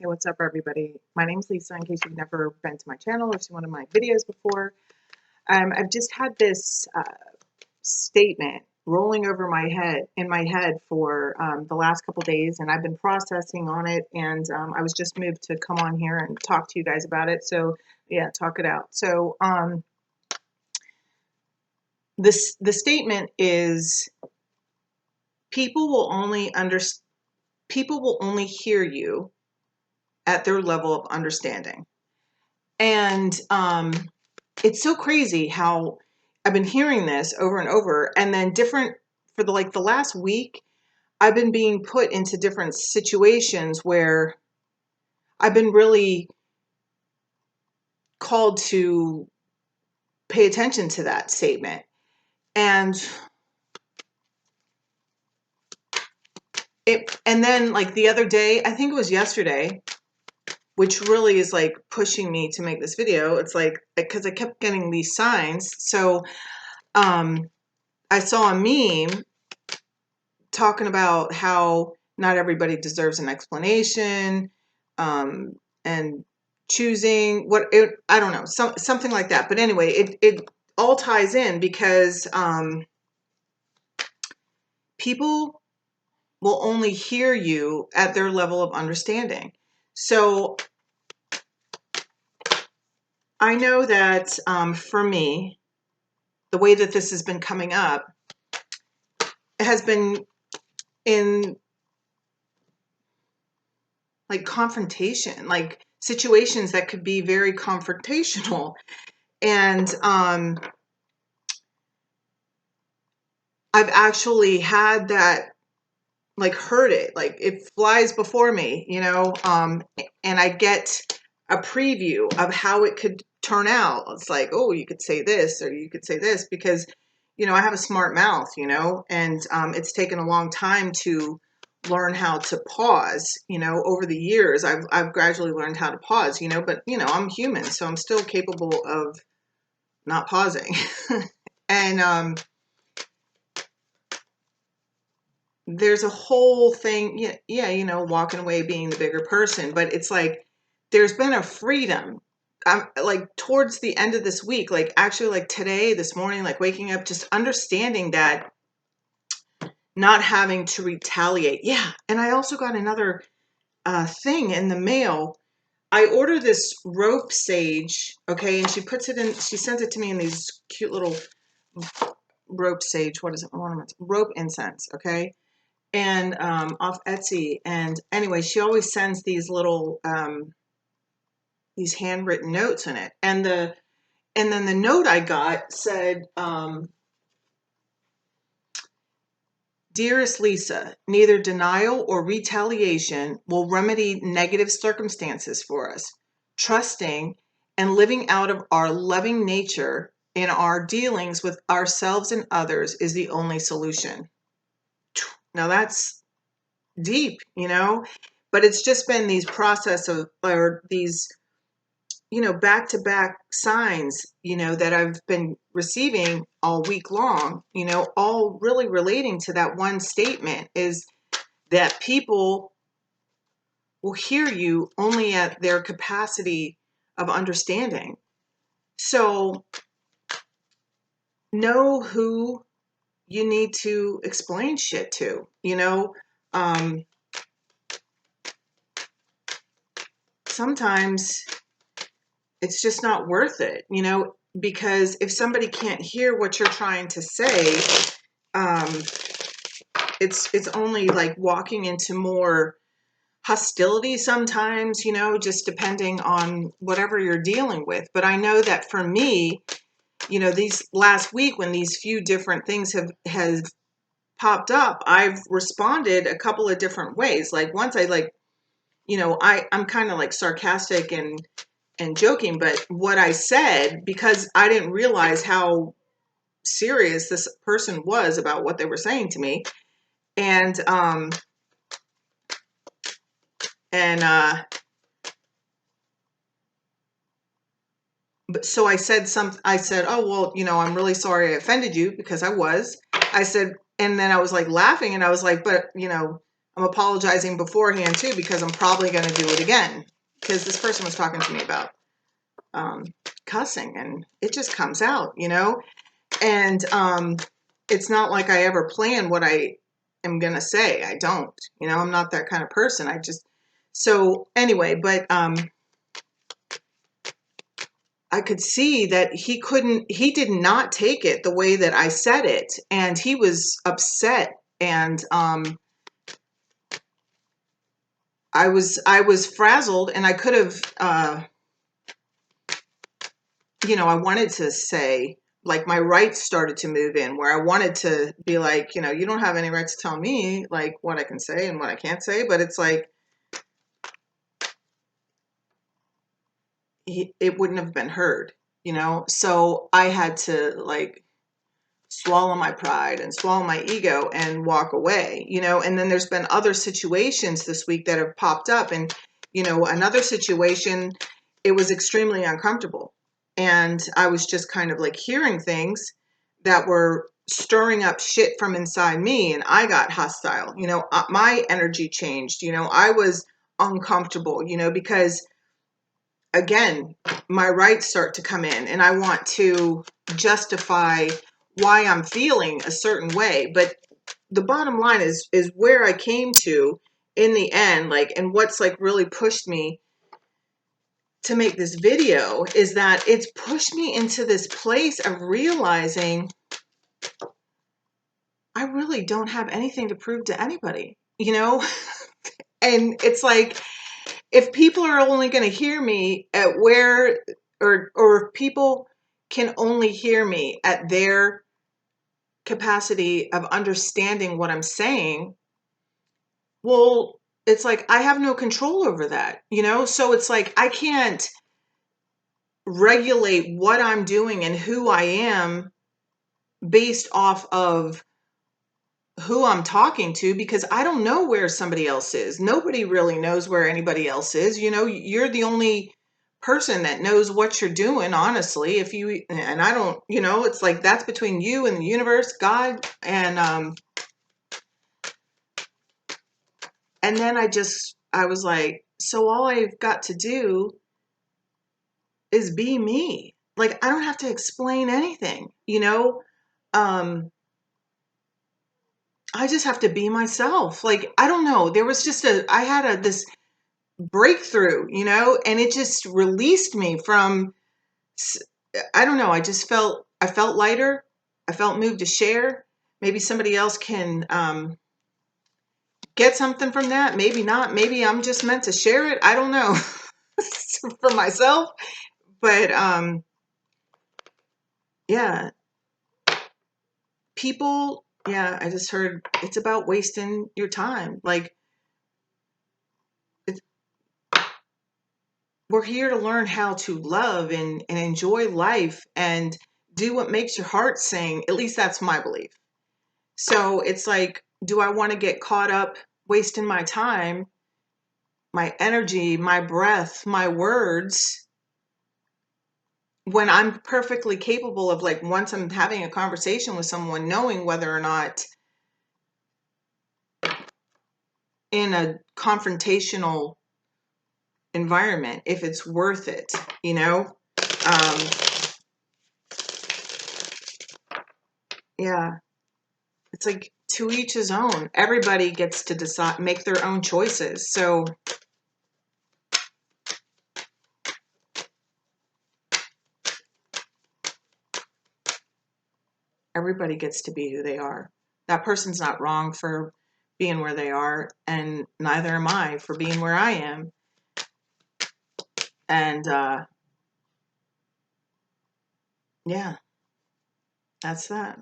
Hey, what's up, everybody? My name's Lisa, in case you've never been to my channel or seen one of my videos before. I've just had this statement rolling over my head for the last couple days, and I've been processing on it, and I was just moved to come on here and talk to you guys about it. So, yeah, talk it out. So, the statement is people will only hear you at their level of understanding. And it's so crazy how I've been hearing this over and over, and then different for the last week, I've been being put into different situations where I've been really called to pay attention to that statement. And then like the other day, I think it was yesterday, which really is like pushing me to make this video. It's like because I kept getting these signs. So I saw a meme talking about how not everybody deserves an explanation, and choosing I don't know, something like that. But anyway, it all ties in because people will only hear you at their level of understanding. So I know that for me, the way that this has been coming up, it has been in like confrontation, like situations that could be very confrontational. And I've actually had that, like, heard it, like it flies before me, and I get a preview of how it could turn out. It's like, oh, you could say this or you could say this because, I have a smart mouth, and it's taken a long time to learn how to pause. Over the years, I've gradually learned how to pause, but, I'm human, so I'm still capable of not pausing. And there's a whole thing, yeah, walking away, being the bigger person, but it's like there's been a freedom. I'm like towards the end of this week, like actually like today, this morning, like waking up, just understanding that, not having to retaliate. Yeah. And I also got another thing in the mail. I ordered this rope sage, okay, and she sends it to me in these cute little rope sage, what is it, ornaments, rope incense, okay, and off Etsy. And anyway, she always sends these little these handwritten notes in it. And then the note I got said, "Dearest Lisa, neither denial or retaliation will remedy negative circumstances for us. Trusting and living out of our loving nature in our dealings with ourselves and others is the only solution." Now that's deep, but it's just been these process of, or these, back to back signs, that I've been receiving all week long, all really relating to that one statement, is that people will hear you only at their capacity of understanding. So know who you need to explain shit to, sometimes it's just not worth it, because if somebody can't hear what you're trying to say, it's only like walking into more hostility sometimes, just depending on whatever you're dealing with. But I know that for me, these last week, when these few different things have popped up, I've responded a couple of different ways. Like once I like, I'm kind of like sarcastic and joking, but what I said, because I didn't realize how serious this person was about what they were saying to me. And but so I said I said, "Oh, well, I'm really sorry I offended you," because I was. I said, and then I was like laughing, and I was like, but, I'm apologizing beforehand too, because I'm probably going to do it again, because this person was talking to me about um, cussing, and it just comes out, and it's not like I ever plan what I am going to say. I don't, I'm not that kind of person. So anyway, but I could see that he did not take it the way that I said it, and he was upset, and I was frazzled, and I could have I wanted to say, like, my rights started to move in, where I wanted to be like, you don't have any right to tell me like what I can say and what I can't say, but it's like it wouldn't have been heard, so I had to like swallow my pride and swallow my ego and walk away, and then there's been other situations this week that have popped up, and another situation, it was extremely uncomfortable, and I was just kind of like hearing things that were stirring up shit from inside me, and I got hostile, my energy changed, I was uncomfortable, because again, my rights start to come in, and I want to justify why I'm feeling a certain way. But the bottom line is where I came to in the end, like, and what's like really pushed me to make this video is that it's pushed me into this place of realizing I really don't have anything to prove to anybody, And it's like, if people are only going to hear me at where, or if people can only hear me at their capacity of understanding what I'm saying, well, it's like I have no control over that, so it's like I can't regulate what I'm doing and who I am based off of who I'm talking to, because I don't know where somebody else is. Nobody really knows where anybody else is. You're the only person that knows what you're doing, honestly. And I don't, it's like that's between you and the universe, God. And then I was like, so all I've got to do is be me. Like, I don't have to explain anything, Um, I just have to be myself. Like, I don't know. There was just I had this breakthrough, and it just released me from, I don't know. I felt lighter. I felt moved to share. Maybe somebody else can get something from that. Maybe not. Maybe I'm just meant to share it. I don't know for myself. But yeah, people, yeah, I just heard it's about wasting your time. Like, it's, we're here to learn how to love and enjoy life and do what makes your heart sing. At least that's my belief. So it's like, do I want to get caught up wasting my time, my energy, my breath, my words, when I'm perfectly capable of, like, once I'm having a conversation with someone, knowing whether or not in a confrontational environment, if it's worth it, Um, yeah, it's like to each his own. Everybody gets to decide, make their own choices. So everybody gets to be who they are. That person's not wrong for being where they are, and neither am I for being where I am. And yeah, that's that.